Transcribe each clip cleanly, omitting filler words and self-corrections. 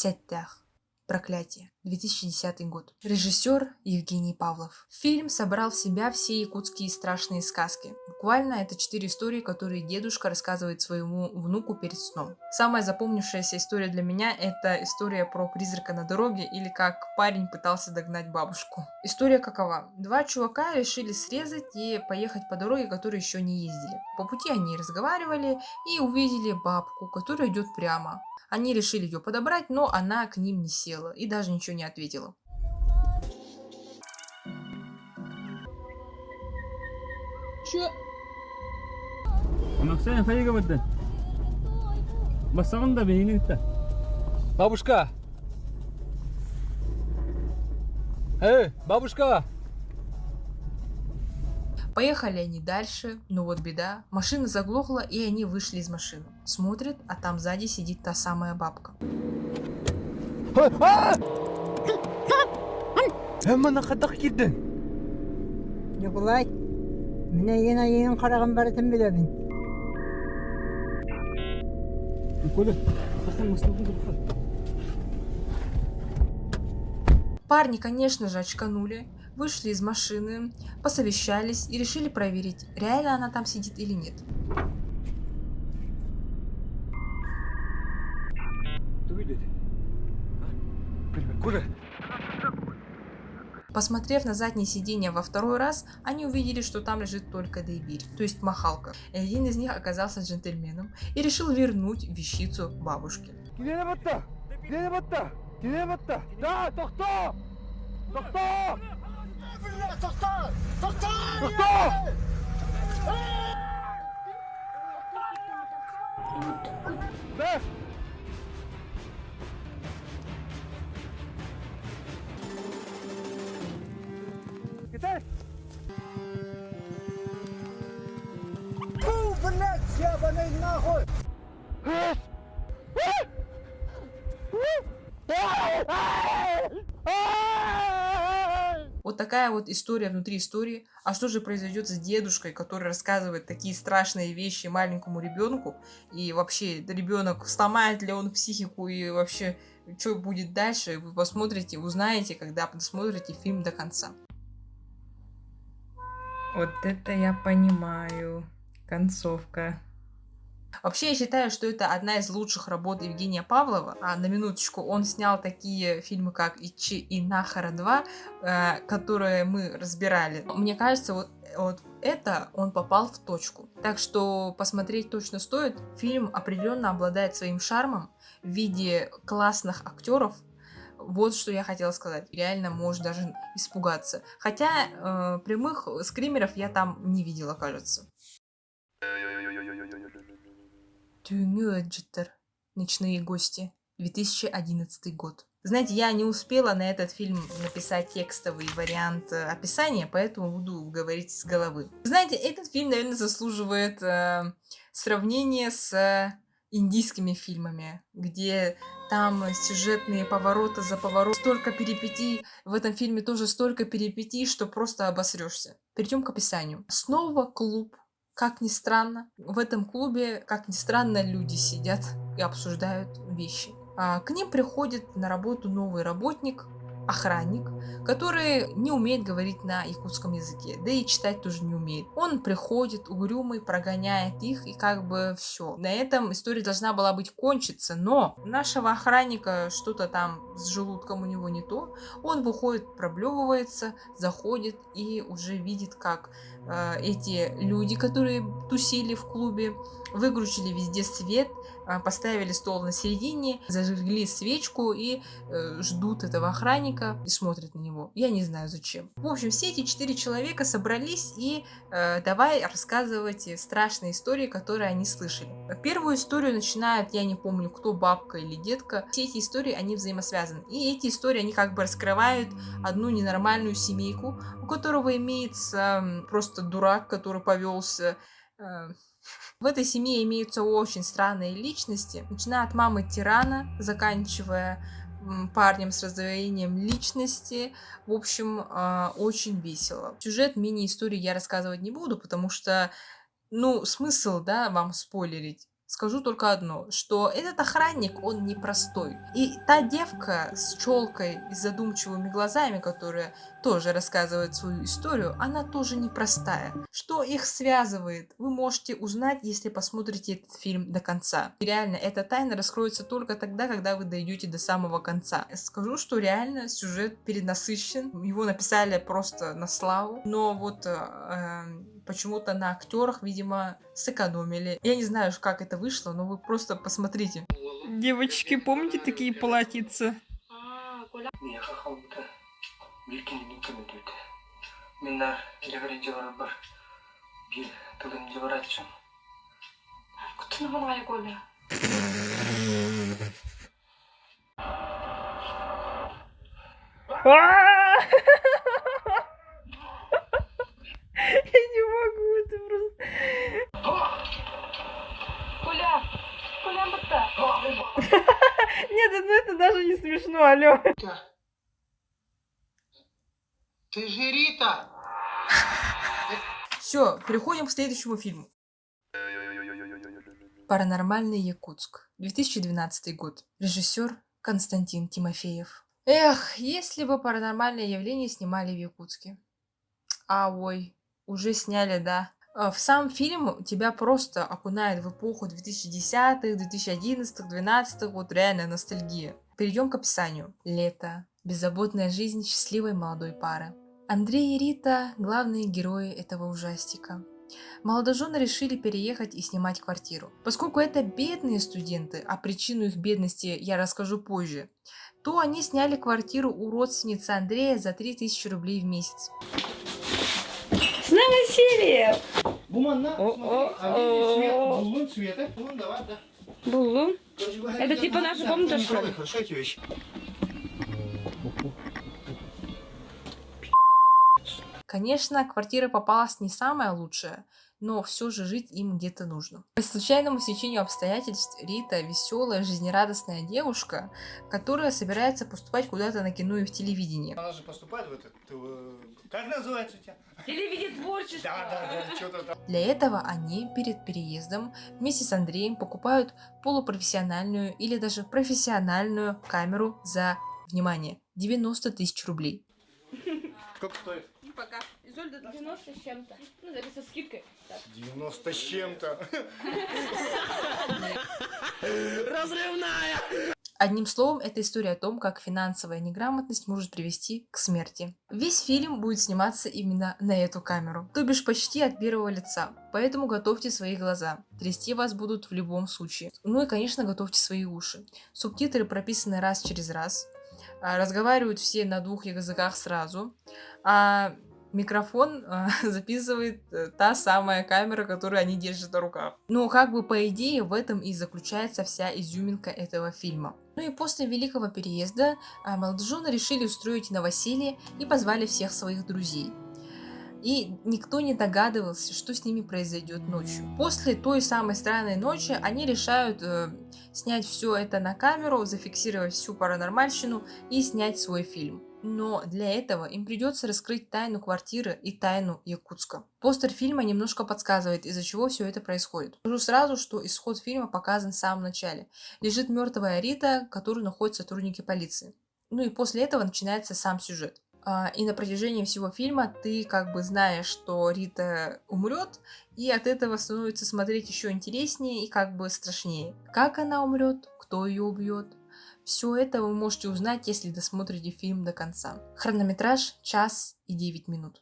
Сеттах. Проклятие. 2010 год. Режиссер Евгений Павлов. Фильм собрал в себя все якутские страшные сказки. Буквально это 4 истории, которые дедушка рассказывает своему внуку перед сном. Самая запомнившаяся история для меня — это история про призрака на дороге, или как парень пытался догнать бабушку. История какова? Два чувака решили срезать и поехать по дороге, которые еще не ездили. По пути они разговаривали и увидели бабку, которая идет прямо. Они решили ее подобрать, но она к ним не села и даже ничего не ответила. Чё? Максим, фаига вот да. Бассаман да бейни-то. Бабушка! Эй, бабушка! Поехали они дальше, но вот беда. Машина заглохла, и они вышли из машины. Смотрят, а там сзади сидит та самая бабка. Эмма кадак кирдин. Николай, менә ең караган барытын беләбин. Коля, бассам маслыгын кыркы. Парни, конечно же, очканули, вышли из машины, посовещались и решили проверить, реально она там сидит или нет. Коля. Посмотрев на заднее сиденье во второй раз, они увидели, что там лежит только дейбирь, то есть махалка. И один из них оказался джентльменом и решил вернуть вещицу бабушке. Да, тохто! Тохто! Да! Китай! Фу, блядь, ебаный нахуй! Вот такая вот история внутри истории. А что же произойдет с дедушкой, который рассказывает такие страшные вещи маленькому ребенку? И вообще, ребенок сломает ли он психику и вообще, что будет дальше? Вы посмотрите, узнаете, когда посмотрите фильм до конца. Вот это я понимаю. Концовка. Вообще, я считаю, что это одна из лучших работ Евгения Павлова. А на минуточку, он снял такие фильмы, как «Ичи и Нахара 2», которые мы разбирали. Мне кажется, вот это он попал в точку. Так что посмотреть точно стоит. Фильм определенно обладает своим шармом в виде классных актеров. Вот что я хотела сказать. Реально можешь даже испугаться. Хотя прямых скримеров я там не видела, кажется. Тюнгюэджитер. Ночные гости. 2011 год. Знаете, я не успела на этот фильм написать текстовый вариант описания, поэтому буду говорить с головы. Знаете, этот фильм, наверное, заслуживает сравнения с индийскими фильмами, где там сюжетные повороты за поворот, столько перипетий. В этом фильме тоже столько перипетий, что просто обосрешься. Перейдем к описанию. Снова клуб. Как ни странно, в этом клубе, как ни странно, люди сидят и обсуждают вещи. К ним приходит на работу новый работник, охранник, который не умеет говорить на якутском языке, да и читать тоже не умеет. Он приходит угрюмый, прогоняет их, и как бы все. На этом история должна была быть кончиться, но у нашего охранника что-то там с желудком у него не то. Он выходит, проблевывается, заходит и уже видит, как эти люди, которые тусили в клубе, выключили везде свет, поставили стол на середине, зажгли свечку и ждут этого охранника и смотрят на него. Я не знаю зачем. В общем, все эти 4 человека собрались и давай рассказывать страшные истории, которые они слышали. Первую историю начинает, я не помню, кто, бабка или детка. Все эти истории, они взаимосвязаны. И эти истории, они как бы раскрывают одну ненормальную семейку, у которого имеется просто дурак, который повелся. В этой семье имеются очень странные личности, начиная от мамы тирана, заканчивая парнем с раздвоением личности. В общем, очень весело. Сюжет мини-истории я рассказывать не буду, потому что, смысл, да, вам спойлерить. скажу только одно, что этот охранник, он непростой. И та девка с челкой и задумчивыми глазами, которая тоже рассказывает свою историю, она тоже непростая. Что их связывает, вы можете узнать, если посмотрите этот фильм до конца. И реально, эта тайна раскроется только тогда, когда вы дойдете до самого конца. Скажу, что реально сюжет перенасыщен, его написали просто на славу, но вот почему-то на актерах, видимо, сэкономили. Я не знаю, как это вышло, но вы просто посмотрите. Девочки, помните такие платьица? Я не могу, это просто... Нет, ну это даже не смешно, алло. Ты же Рита! Все, переходим к следующему фильму. Паранормальный Якутск. 2012 год. Режиссер Константин Тимофеев. Эх, если бы паранормальные явления снимали в Якутске. Ой, уже сняли, да. В сам фильм тебя просто окунает в эпоху 2010-х, 2011-х, 2012-х, вот реально ностальгия. Перейдем к описанию. Лето. Беззаботная жизнь счастливой молодой пары. Андрей и Рита – главные герои этого ужастика. Молодожены решили переехать и снимать квартиру. Поскольку это бедные студенты, а причину их бедности я расскажу позже, то они сняли квартиру у родственницы Андрея за 3000 рублей в месяц. С новосельем! Буманна, смотри, а видишь свет, булун цвета, булун, давай, да. Булу? Это типа наша комната, что ли? Хорошо эти вещи. Конечно, квартира попалась не самая лучшая, но все же жить им где-то нужно. По случайному стечению обстоятельств Рита веселая, жизнерадостная девушка, которая собирается поступать куда-то на кино и в телевидение. Она же поступает в этот... Как называется у тебя? Телевидение творчество! Да, что-то там. Для этого они перед переездом вместе с Андреем покупают полупрофессиональную или даже профессиональную камеру за, внимание, 90 000 рублей. Сколько стоит? Пока. Изольда 90 с чем-то. Ну, это со скидкой. Так. 90 с чем-то. Одним словом, это история о том, как финансовая неграмотность может привести к смерти. Весь фильм будет сниматься именно на эту камеру, то бишь почти от первого лица. Поэтому готовьте свои глаза. Трясти вас будут в любом случае. Ну и, конечно, готовьте свои уши. Субтитры прописаны раз через раз. Разговаривают все на 2 языках сразу. А микрофон записывает та самая камера, которую они держат на руках. Ну, как бы по идее, в этом и заключается вся изюминка этого фильма. Ну и после великого переезда молодожены решили устроить новоселье и позвали всех своих друзей. И никто не догадывался, что с ними произойдет ночью. После той самой странной ночи они решают снять все это на камеру, зафиксировать всю паранормальщину и снять свой фильм. Но для этого им придется раскрыть тайну квартиры и тайну Якутска. Постер фильма немножко подсказывает, из-за чего все это происходит. Скажу сразу, что исход фильма показан в самом начале. Лежит мертвая Рита, которую находят сотрудники полиции. Ну и после этого начинается сам сюжет. И на протяжении всего фильма ты как бы знаешь, что Рита умрет, и от этого становится смотреть еще интереснее и как бы страшнее. Как она умрет, кто ее убьет. Все это вы можете узнать, если досмотрите фильм до конца. Хронометраж 1 час и 9 минут.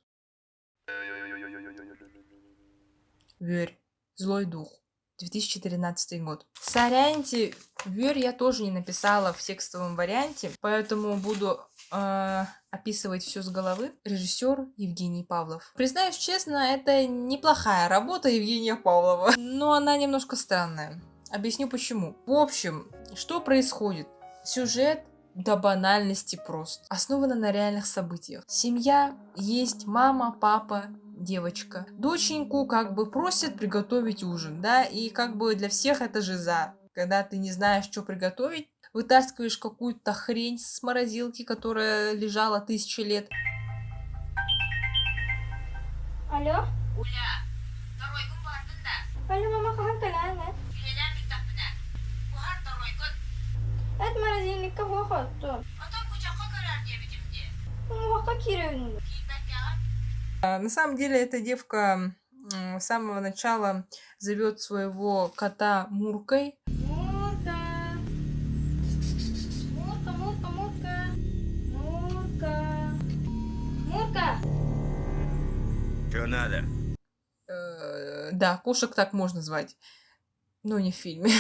Вёрь. Злой дух. 2013 год. Соряньте, Вёрь я тоже не написала в текстовом варианте, поэтому буду описывать все с головы. Режиссер Евгений Павлов. Признаюсь честно, это неплохая работа Евгения Павлова, но она немножко странная. Объясню почему. В общем, что происходит? Сюжет до банальности прост. Основана на реальных событиях. Семья, есть мама, папа, девочка. Доченьку как бы просят приготовить ужин, да, и как бы для всех это жиза. Когда ты не знаешь, что приготовить, вытаскиваешь какую-то хрень с морозилки, которая лежала 1000 лет. Алло? Алло, мама, как ты? Кого то? Ну, какие? На самом деле эта девка с самого начала зовет своего кота Муркой. Мурка. Мурка, Мурка, Мурка. Мурка. Мурка. Что надо? Да, кошек так можно звать, но не в фильме.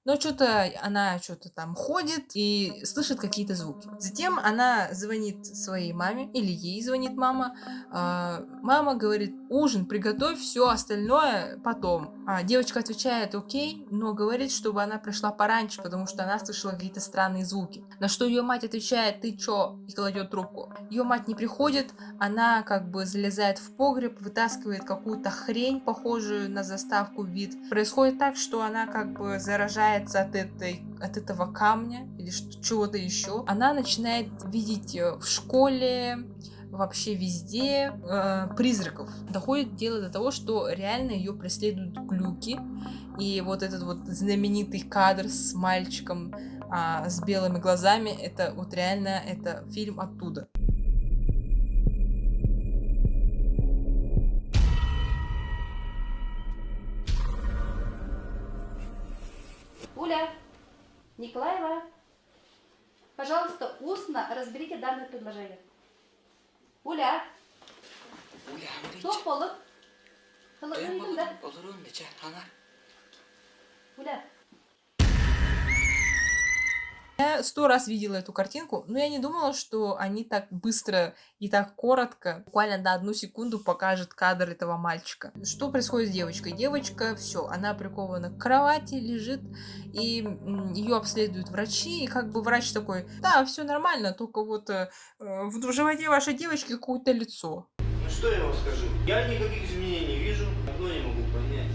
Но что-то она что-то там ходит и слышит какие-то звуки. Затем она звонит своей маме, или ей звонит мама. Мама говорит: ужин приготовь, все остальное потом. Девочка отвечает: окей, но говорит, чтобы она пришла пораньше, потому что она слышала какие-то странные звуки. На что ее мать отвечает: ты чё? И кладет трубку. Ее мать не приходит, она как бы залезает в погреб, вытаскивает какую-то хрень, похожую на заставку вид. Происходит так, что она как бы заражается от этого камня или чего-то еще. Она начинает видеть в школе, вообще везде призраков. Доходит дело до того, что реально ее преследуют глюки. И вот этот вот знаменитый кадр с мальчиком с белыми глазами, это вот реально, это фильм оттуда. Уля, Николаева, пожалуйста, устно разберите данное предложение. Уля. Тоқ болып. Уля. Я 100 раз видела эту картинку, но я не думала, что они так быстро и так коротко, буквально на 1 секунду покажет кадр этого мальчика. Что происходит с девочкой? Девочка, все, она прикована к кровати, лежит, и ее обследуют врачи, и как бы врач такой: да, все нормально, только вот в животе вашей девочки какое-то лицо. Ну что я вам скажу? Я никаких изменений не вижу, одно не могу понять.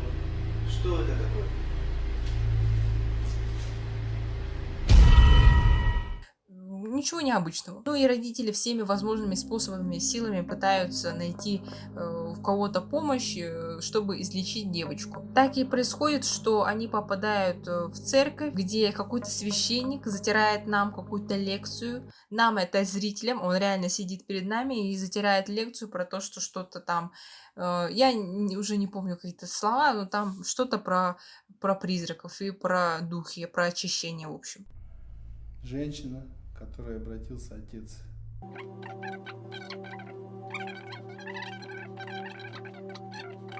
Вот. Что это такое? Ничего необычного. Ну и родители всеми возможными способами, силами пытаются найти у кого-то помощь, чтобы излечить девочку. Так и происходит, что они попадают в церковь, где какой-то священник затирает нам какую-то лекцию. Нам, это зрителям, он реально сидит перед нами и затирает лекцию про то, что что-то там... Я уже не помню какие-то слова, но там что-то про призраков и про духи, про очищение, в общем. Женщина, к которой обратился отец.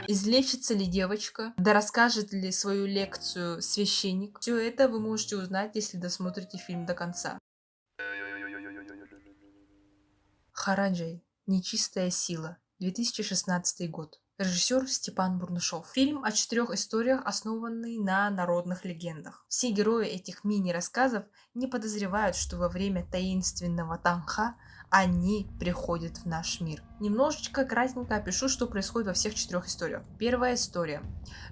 Излечится ли девочка? Да расскажет ли свою лекцию священник? Все это вы можете узнать, если досмотрите фильм до конца. Хараджай. Нечистая сила. 2016 год. Режиссер Степан Бурнышов. Фильм о 4 историях, основанный на народных легендах. Все герои этих мини-рассказов не подозревают, что во время таинственного Танха они приходят в наш мир. Немножечко кратенько опишу, что происходит во всех 4 историях. Первая история.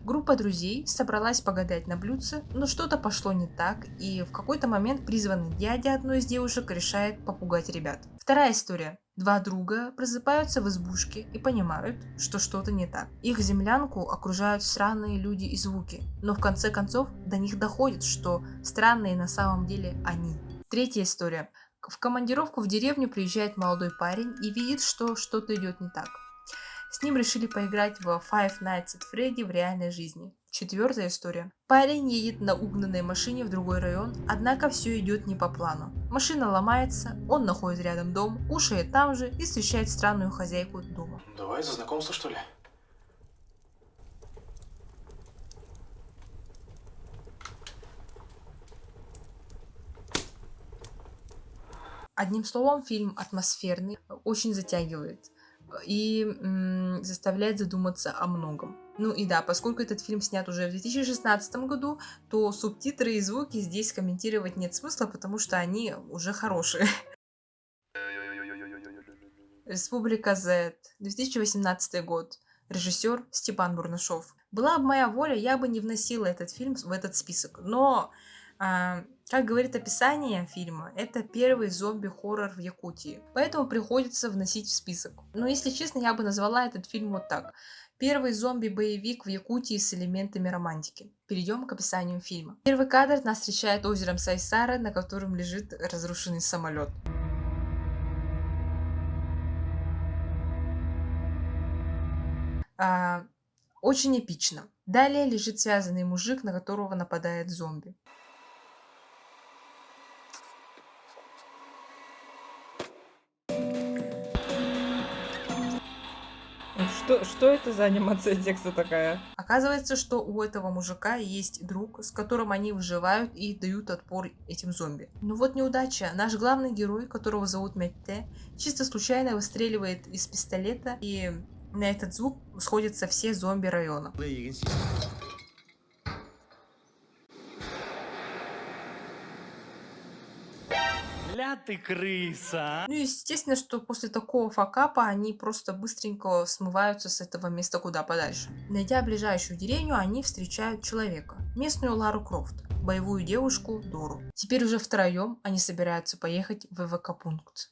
Группа друзей собралась погадать на блюдце, но что-то пошло не так, и в какой-то момент призванный дядя одной из девушек решает попугать ребят. Вторая история. 2 друга просыпаются в избушке и понимают, что что-то не так. Их землянку окружают странные люди и звуки, но в конце концов до них доходит, что странные на самом деле они. Третья история. В командировку в деревню приезжает молодой парень и видит, что что-то идет не так. С ним решили поиграть в Five Nights at Freddy в реальной жизни. Четвертая история. Парень едет на угнанной машине в другой район, однако все идет не по плану. Машина ломается, он находит рядом дом, кушает там же и встречает странную хозяйку дома. Давай за знакомство, что ли? Одним словом, фильм атмосферный, очень затягивает и заставляет задуматься о многом. Ну и да, поскольку этот фильм снят уже в 2016 году, то субтитры и звуки здесь комментировать нет смысла, потому что они уже хорошие. Республика Z, 2018 год. Режиссер Степан Бурнышов. Была бы моя воля, я бы не вносила этот фильм в этот список, но... Как говорит описание фильма, это первый зомби-хоррор в Якутии, поэтому приходится вносить в список. Но если честно, я бы назвала этот фильм вот так. Первый зомби-боевик в Якутии с элементами романтики. Перейдем к описанию фильма. Первый кадр нас встречает озером Сайсара, на котором лежит разрушенный самолет. Очень эпично. Далее лежит связанный мужик, на которого нападает зомби. Что это за анимация текста такая? Оказывается, что у этого мужика есть друг, с которым они выживают и дают отпор этим зомби. Но вот неудача. Наш главный герой, которого зовут Метте, чисто случайно выстреливает из пистолета, и на этот звук сходятся все зомби района. Ля ты крыса! Ну, естественно, что после такого факапа они просто быстренько смываются с этого места куда подальше. Найдя ближайшую деревню, они встречают человека, местную Лару Крофт, боевую девушку Дору. Теперь уже втроем они собираются поехать в эвакопункт.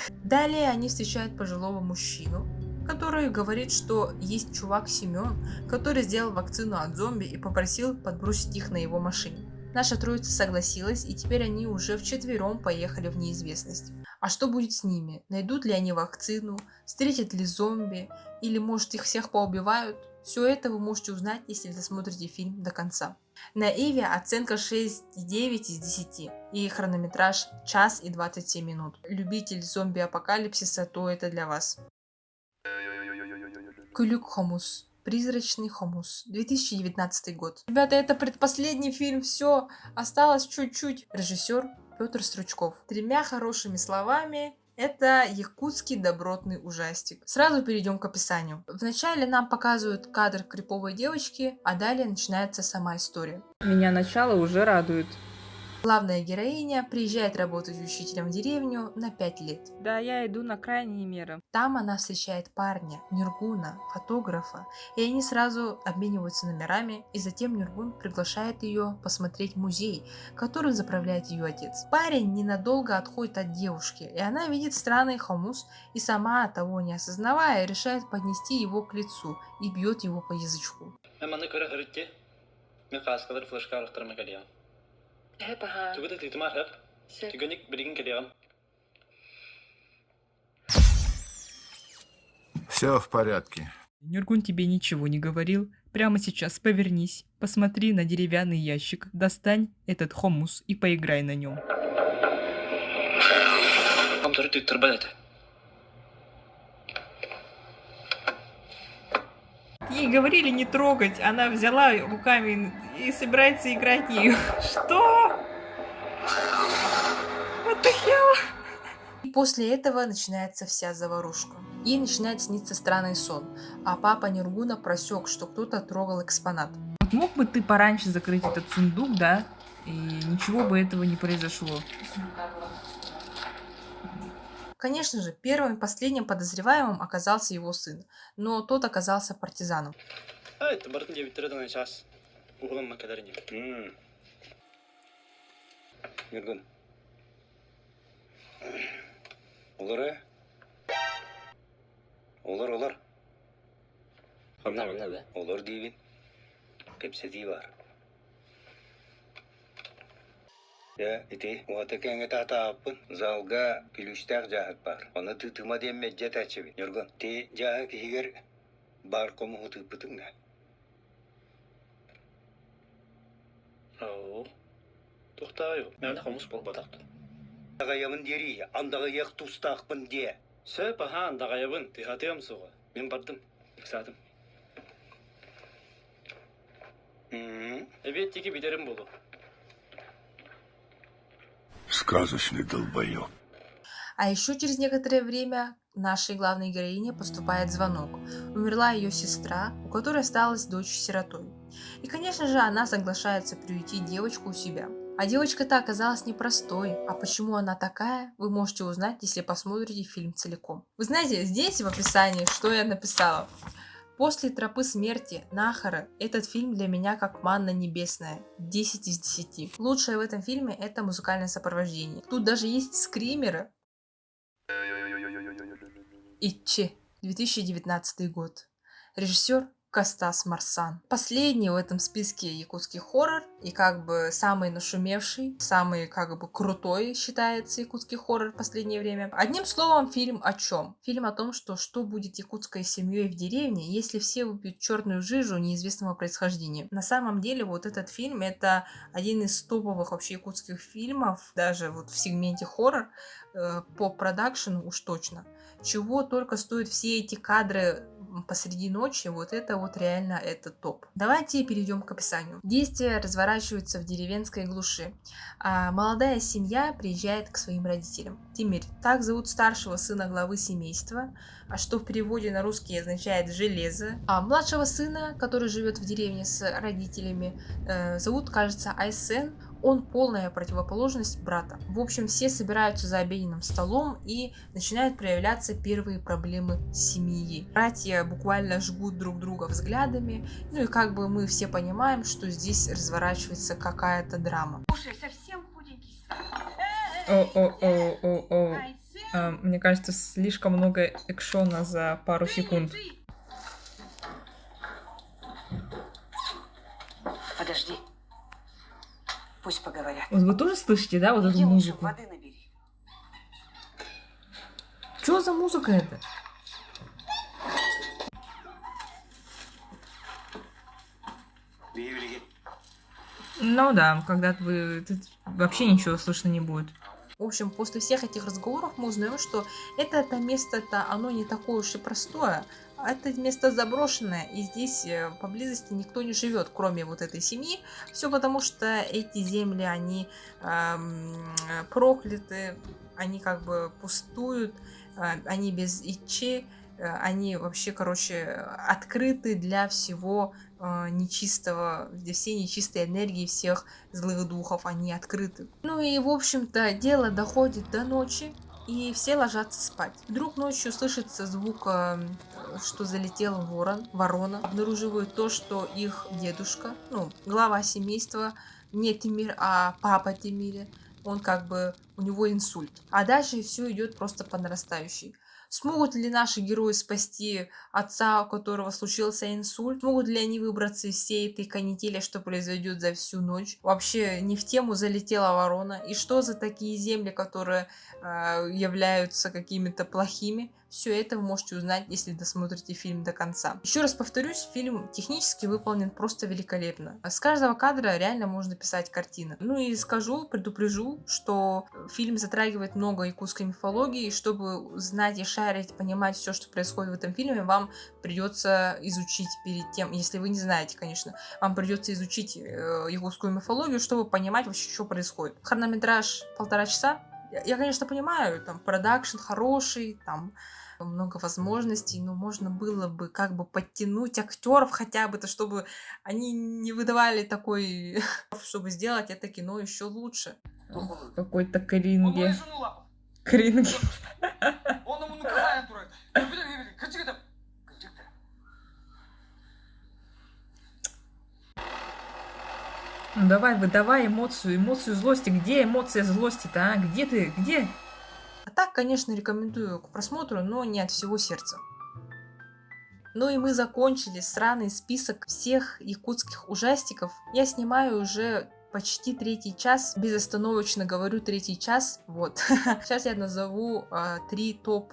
Далее они встречают пожилого мужчину, который говорит, что есть чувак Семен, который сделал вакцину от зомби и попросил подбросить их на его машине. Наша троица согласилась, и теперь они уже вчетвером поехали в неизвестность. А что будет с ними? Найдут ли они вакцину? Встретят ли зомби? Или, может, их всех поубивают? Все это вы можете узнать, если досмотрите фильм до конца. На Иви оценка 6,9 из 10 и хронометраж 1 час и 27 минут. Любитель зомби-апокалипсиса, то это для вас. Кулюк Хомус. Призрачный хомус. 2019 год. Ребята, это предпоследний фильм, все, осталось чуть-чуть. Режиссер Петр Стручков. 3 хорошими словами. Это якутский добротный ужастик. Сразу перейдем к описанию. Вначале нам показывают кадр криповой девочки, а далее начинается сама история. Меня начало уже радует. Главная героиня приезжает работать учителем в деревню на 5 лет. Да, я иду на крайние меры. Там она встречает парня, Нюргуна, фотографа, и они сразу обмениваются номерами, и затем Нюргун приглашает ее посмотреть музей, который заправляет ее отец. Парень ненадолго отходит от девушки, и она видит странный хомус, и сама, того не осознавая, решает поднести его к лицу и бьет его по язычку. Все в порядке. Нюргун тебе ничего не говорил? Прямо сейчас повернись, посмотри на деревянный ящик, достань этот хомус и поиграй на нем. Ей говорили не трогать, она взяла руками и собирается играть ею. Что? What the hell? И после этого начинается вся заварушка. Ей начинает сниться странный сон, а папа Нюргуна просек, что кто-то трогал экспонат. Вот мог бы ты пораньше закрыть этот сундук, да? И ничего бы этого не произошло. Конечно же, первым и последним подозреваемым оказался его сын, но тот оказался партизаном. Олар дейбин. Кепсети бар. Я ити уатакенге татааппын залга күлүстәк жаһат бар. Аны тытыма демме жетачыбы. Нурган ти жаһа кигер бар кому хутыппытың да. Ау. Туктаю. Мен хамус болбатакты. Дагайымын дери, андагы як тустакпын де. Сөп аха андагайыбын тыхатыям суга. Мен бардым. Сатым. Эбеттики бидерим болу. Сказочный долбоёб. А еще через некоторое время нашей главной героине поступает звонок. Умерла ее сестра, у которой осталась дочь сиротой. И, конечно же, она соглашается приютить девочку у себя. А девочка-то оказалась непростой. А почему она такая, вы можете узнать, если посмотрите фильм целиком. Вы знаете, здесь в описании, что я написала. После тропы смерти Нахара этот фильм для меня как манна небесная. 10 из 10. Лучшее в этом фильме это музыкальное сопровождение. Тут даже есть скримеры. Итчи. 2019 год. Режиссер Костас Марсан. Последний в этом списке якутский хоррор и как бы самый нашумевший, самый как бы крутой считается якутский хоррор в последнее время. Одним словом, фильм о чем? Фильм о том, что будет якутской семьей в деревне, если все выпьют черную жижу неизвестного происхождения. На самом деле вот этот фильм это один из топовых вообще якутских фильмов, даже вот в сегменте хоррор, по продакшену уж точно. Чего только стоят все эти кадры посреди ночи, вот это вот реально это топ. Давайте перейдем к описанию. Действие разворачивается в деревенской глуши. Молодая семья приезжает к своим родителям. Тимир, так зовут старшего сына главы семейства, что в переводе на русский означает железо. А младшего сына, который живет в деревне с родителями, зовут, кажется, Айсен. Он полная противоположность брата. В общем, все собираются за обеденным столом и начинают проявляться первые проблемы семьи. Братья буквально жгут друг друга взглядами. Ну и как бы мы все понимаем, что здесь разворачивается какая-то драма. Мне кажется, слишком много экшона за пару секунд. Подожди. Пусть поговорят. Вот вы тоже слышите, да, вот эту музыку? Воды набери. Что за музыка это? Ну да, когда вы... Тут вообще ничего слышно не будет. В общем, после всех этих разговоров мы узнаем, что это место-то, оно не такое уж и простое. Это место заброшенное, и здесь поблизости никто не живет, кроме вот этой семьи. Все потому, что эти земли, они прокляты, они как бы пустуют, они без ичи, они вообще, короче, открыты для всего нечистого, для всей нечистой энергии, всех злых духов, они открыты. Ну и, в общем-то, дело доходит до ночи, и все ложатся спать. Вдруг ночью слышится звук, что залетел ворона. Обнаруживают то, что их дедушка, ну, глава семейства, не Тимир, а папа Тимире, он как бы, у него инсульт. А дальше все идет просто по нарастающей. Смогут ли наши герои спасти отца, у которого случился инсульт? Смогут ли они выбраться из всей этой канители, что произойдет за всю ночь? Вообще не в тему залетела ворона. И что за такие земли, которые являются какими-то плохими? Все это вы можете узнать, если досмотрите фильм до конца. Еще раз повторюсь, фильм технически выполнен просто великолепно. С каждого кадра реально можно писать картины. Ну и предупрежу, что фильм затрагивает много якутской мифологии, и чтобы знать и шарить, понимать все, что происходит в этом фильме, вам придется изучить перед тем, если вы не знаете, конечно, вам придется изучить якутскую мифологию, чтобы понимать вообще, что происходит. Хронометраж 1,5 часа. Я, конечно, понимаю, там продакшн хороший, там много возможностей, но можно было бы как бы подтянуть актеров хотя бы, чтобы они не выдавали такой, чтобы сделать это кино еще лучше. Какой-то кринги. Кринги. Ну давай, выдавай эмоцию злости. Где эмоция злости-то, а? Где ты? Где? А так, конечно, рекомендую к просмотру, но не от всего сердца. Ну и мы закончили сраный список всех якутских ужастиков. Я снимаю уже почти 3-й час, безостановочно говорю 3-й час, вот. Сейчас я назову 3 топ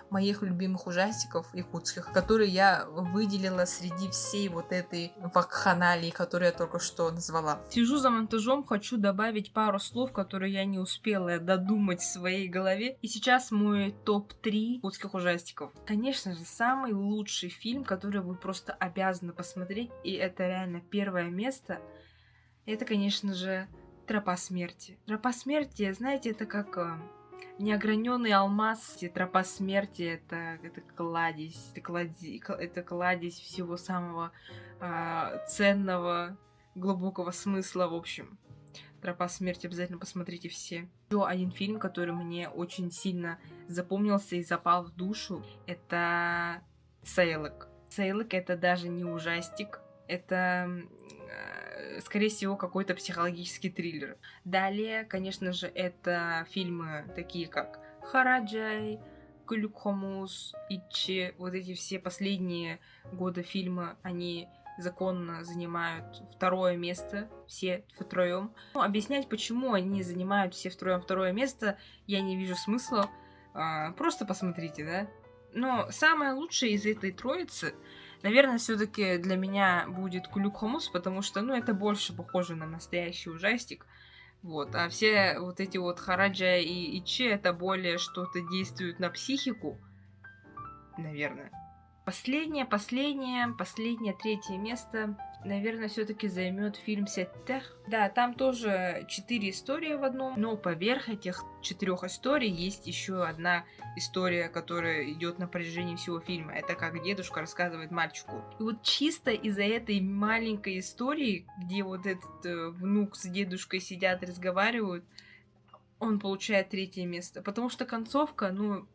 моих любимых ужастиков якутских, которые я выделила среди всей вот этой вакханалии, которую я только что назвала. Сижу за монтажом, хочу добавить пару слов, которые я не успела додумать в своей голове. И сейчас мой топ-3 якутских ужастиков. Конечно же, самый лучший фильм, который вы просто обязаны посмотреть, и это реально первое место. Это, конечно же, Тропа смерти. Тропа смерти, знаете, это как неограненный алмаз. Тропа смерти это кладезь. Это кладезь всего самого ценного, глубокого смысла, в общем. Тропа смерти, обязательно посмотрите все. Еще один фильм, который мне очень сильно запомнился и запал в душу, это Сейлок. Сейлок это даже не ужастик, это скорее всего, какой-то психологический триллер. Далее, конечно же, это фильмы такие, как Хараджай, Кулюк-Хомус, Ичи, вот эти все последние годы фильма, они законно занимают второе место, все втроем. Ну, объяснять, почему они занимают все втроем второе место, я не вижу смысла. Просто посмотрите, да? Но самое лучшее из этой троицы, наверное, все-таки для меня будет Кулюк-Хомус, потому что, ну, это больше похоже на настоящий ужастик. Вот. А все вот эти вот Хараджа и Ичи, это более что-то действует на психику, наверное. Последнее, третье место, наверное, все-таки займет фильм Сеттер. Да, там тоже 4 истории в одном, но поверх этих 4 историй есть еще одна история, которая идет на протяжении всего фильма. Это как дедушка рассказывает мальчику. И вот чисто из-за этой маленькой истории, где вот этот внук с дедушкой сидят и разговаривают, он получает 3 место. Потому что концовка, ну...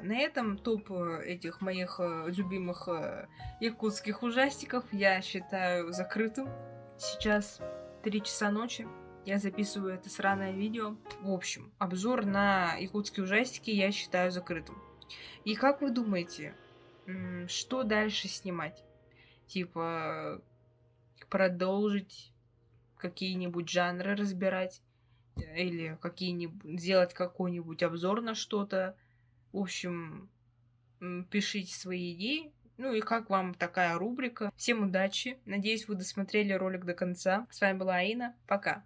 На этом топ этих моих любимых якутских ужастиков я считаю закрытым. Сейчас 3 часа ночи. Я записываю это сраное видео. В общем, обзор на якутские ужастики я считаю закрытым. И как вы думаете, что дальше снимать? Типа продолжить какие-нибудь жанры разбирать? Или сделать какой-нибудь обзор на что-то? В общем, пишите свои идеи. Ну и как вам такая рубрика. Всем удачи. Надеюсь, вы досмотрели ролик до конца. С вами была Аина. Пока.